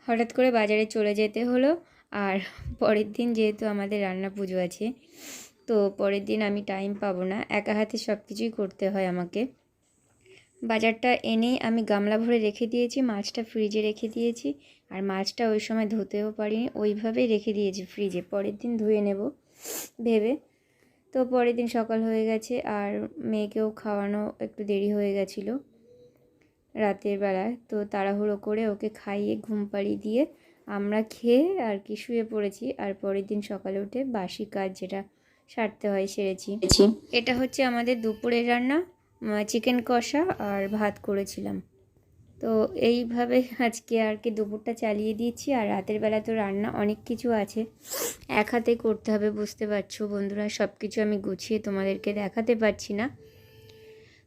হঠাৎ করে বাজারে চলে যেতে হলো। আর পরের দিন যেহেতু আমাদের রান্না পুজো আছে, তো পরের দিন আমি টাইম পাবো না, একা হাতে সব কিছুই করতে হয় আমাকে। বাজারটা এনেই আমি গামলা ভরে রেখে দিয়েছি, মাছটা ফ্রিজে রেখে দিয়েছি। আর মাছটা ওই সময় ধুতেও পারিনি, ওইভাবেই রেখে দিয়েছি ফ্রিজে, পরের দিন ধুয়ে নেব ভেবে। তো পরের দিন সকাল হয়ে গেছে, আর মেয়েকেও খাওয়ানো একটু দেরি হয়ে গেছিলো রাতের বেলায়। তো তাড়াহুড়ো করে ওকে খাইয়ে ঘুম পাড়িয়ে দিয়ে আমরা খেয়ে আর কি শুয়ে পড়েছি। আর পরের দিন সকালে উঠে বাসি কাজ যেটা সারতে হয় সেরেছি। এটা হচ্ছে আমাদের দুপুরের রান্না, চিকেন কষা আর ভাত করেছিলাম। তো এইভাবে আজকে আর কি দুপুরটা চালিয়ে দিয়েছি। আর রাতের বেলা তো রান্না অনেক কিছু আছে, এক হাতে করতে হবে, বুঝতে পারছো বন্ধুরা। সব কিছু আমি গুছিয়ে তোমাদেরকে দেখাতে পারছি না,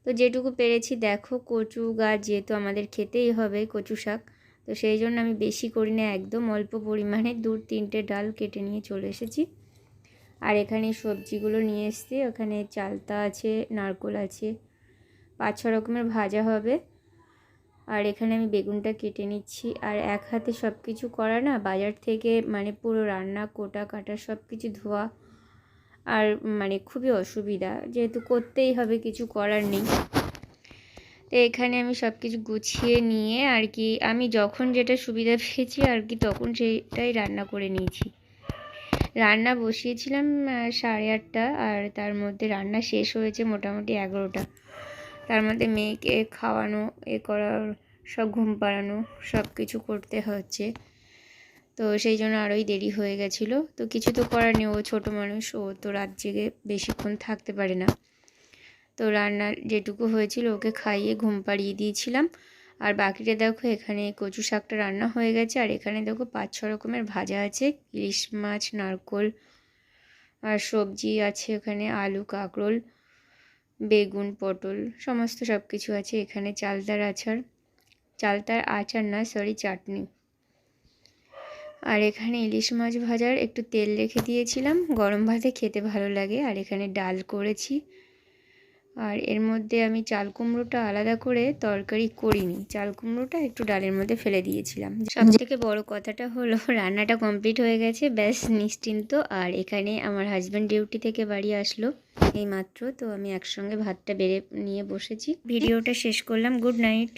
তো যেটুকু পেরেছি। দেখো, কচু গাছ যেহেতু আমাদের খেতেই হবে কচু শাক, তো সেই জন্য আমি বেশি করি না, একদম অল্প পরিমাণে 2-3টে ডাল কেটে নিয়ে চলে এসেছি। আর এখানে সবজিগুলো নিয়ে এসেছি, ওখানে চালতা আছে, নারকোল আছে, 5-6 রকমের ভাজা হবে। আর এখানে আমি বেগুনটা কেটে নিচ্ছি। আর এক হাতে সব কিছু করা না, বাজার থেকে মানে পুরো রান্না কোটা কাটা সব কিছু ধোয়া, আর মানে খুবই অসুবিধা, যেহেতু করতেই হবে, কিছু করার নেই। তো এখানে আমি সব কিছু গুছিয়ে নিয়ে আর কি আমি যখন যেটা সুবিধা পেয়েছি আর কি তখন সেটাই রান্না করে নিয়েছি। রান্না বসিয়েছিলাম 8:30, আর তার মধ্যে রান্না শেষ হয়েছে মোটামুটি 11টা। তার মধ্যে মেয়েকে খাওয়ানো, করার, সব ঘুম পাড়ানো, সব কিছু করতে হচ্ছে। তো সেই জন্য আরোই দেরি হয়ে গেছিলো। তো কিছু তো করার নেই, ও ছোটো মানুষ, ও তো রাত জেগে বেশিক্ষণ থাকতে পারে না। তো রান্নার যেটুকু হয়েছিল ওকে খাইয়ে ঘুম পাড়িয়ে দিয়েছিলাম। আর বাকিটা দেখো, এখানে কচু শাকটা রান্না হয়ে গেছে। আর এখানে দেখো 5-6 রকমের ভাজা আছে, ইলিশ মাছ, নারকোল, আর সবজি আছে ওখানে আলু, কাঁকরোল, বেগুন, পটল, সমস্ত সব কিছু আছে। এখানে চালতার আচার না, সরি, চাটনি। আর এখানে ইলিশ মাছ ভাজার একটু তেল রেখে দিয়েছিলাম, গরম ভাতে খেতে ভালো লাগে। আর এখানে ডাল করেছি। আর এর মধ্যে আমি চাল কুমড়োটা আলাদা করে তরকারি করিনি, চাল কুমড়োটা একটু ডালের মধ্যে ফেলে দিয়েছিলাম। সবথেকে বড় কথাটা হলো রান্নাটা কমপ্লিট হয়ে গেছে, ব্যাস নিশ্চিন্ত। আর এখানে আমার হাজব্যান্ড ডিউটি থেকে বাড়ি আসলো এই মাত্র, তো আমি একসঙ্গে ভাতটা বেড়ে নিয়ে বসেছি। ভিডিওটা শেষ করলাম, গুড নাইট।